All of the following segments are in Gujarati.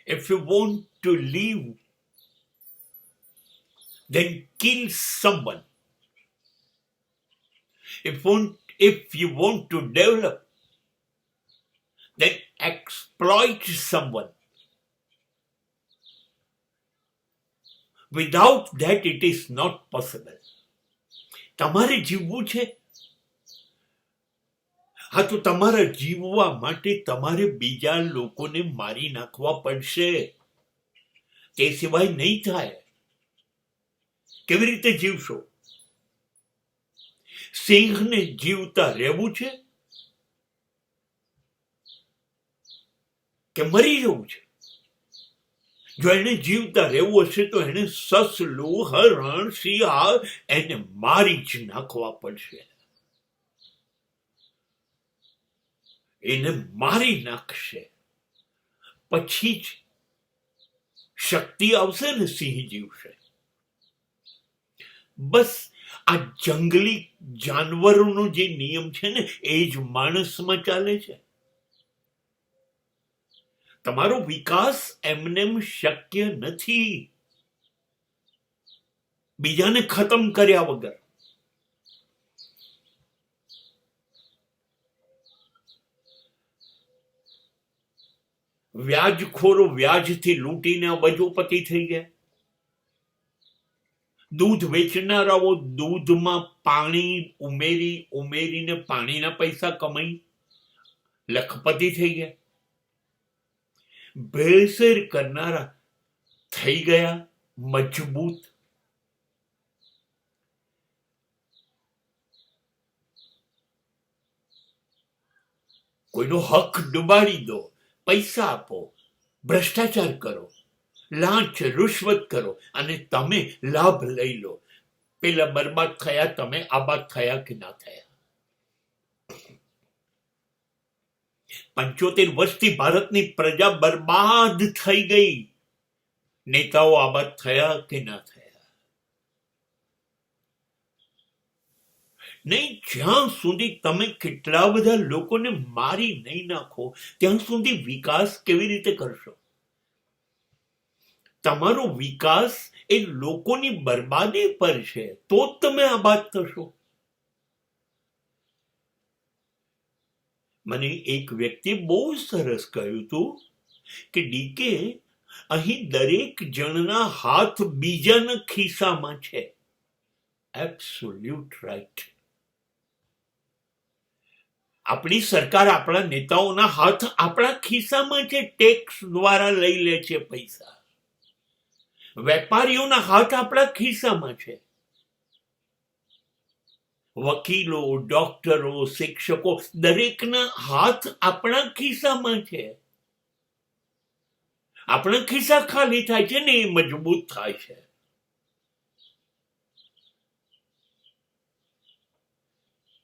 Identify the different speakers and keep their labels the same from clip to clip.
Speaker 1: If you want to live, then kill someone. If you want to develop, then exploit someone. Without that, it is not possible. તમારે જીવવું છે? હા, તો તમારા જીવવા માટે તમારે બીજા લોકોને મારી નાખવા પડશે. તે સિવાય નહીં થાય. કેવી રીતે જીવશો? સિંહને જીવતા રહેવું છે કે મરી જવું છે? જો એને જીવતા રહેવું હશે તો એને સસલું, હરણ, શિયાળ એને મારી જ નાખવા પડશે. એને મારી નાખશે, પછી જ શક્તિ આવશે ને સિંહ જીવશે. બસ આ જંગલી જાનવરોનો જે નિયમ છે ને એ જ માણસમાં ચાલે છે. તમારો વિકાસ એમનેમ શક્ય નથી બીજાને ખતમ કર્યા વગર. વ્યાજખોરો વ્યાજથી લૂંટીને અબજોપતિ થઈ ગયા. દૂધ વેચનારાઓ દૂધમાં પાણી ઉમેરીને પાણીના પૈસા કમાઈ લખપતિ થઈ ગયા. ભેળસેળ કરનારા થઈ ગયા મજબૂત. કોઈનો હક ડુબાડી દો, પૈસા આપો, ભ્રષ્ટાચાર કરો, લાંચ રૂશ્વત કરો અને તમે લાભ લઈ લો. પેલા બરબાદ થયા, તમે આબાદ થયા કે ના થયા? 75 વર્ષથી ભારતની પ્રજા બરબાદ થઈ ગઈ. નેતાઓ આબાદ થયા કે ના થયા? નહીં. જ્યાં સુધી તમે કેટલા બધા લોકોને મારી નહીં નાખો ત્યાં સુધી વિકાસ કેવી રીતે કરશો? તમારો વિકાસ એ લોકોની બરબાદી પર છે, તો જ તમે આબાદ થશો. મને એક વ્યક્તિએ બહુ સરસ કહ્યું હતું કે ડીકે, અહીં દરેક જણના હાથ બીજાના ખિસ્સામાં છે. Absolute right. આપણી સરકાર આપણા નેતાઓના હાથ આપણા ખિસ્સામાં છે, ટેક્સ દ્વારા લઈ લે છે પૈસા. વેપારીઓના હાથ આપણા ખિસ્સામાં છે. વકીલો, ડોક્ટરો, શિક્ષકો દરેકના હાથ આપણા ખિસ્સામાં છે. આપણા ખિસ્સા ખાલી થાય છે ને એ મજબૂત થાય છે.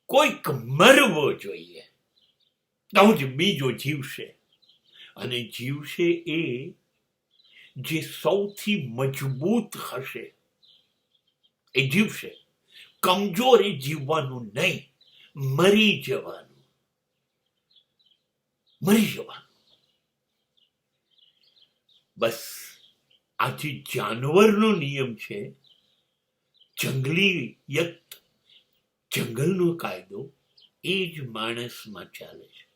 Speaker 1: કોઈક મરવો જોઈએ તો જ બીજો જીવશે. અને જીવશે એ જે સૌથી મજબૂત હશે એ જીવશે. કમજોર એ જીવવાનું નહીં, મરી જવાનું. બસ આ જે જાનવરનો નિયમ છે, જંગલનો કાયદો, એ જ માણસમાં ચાલે છે.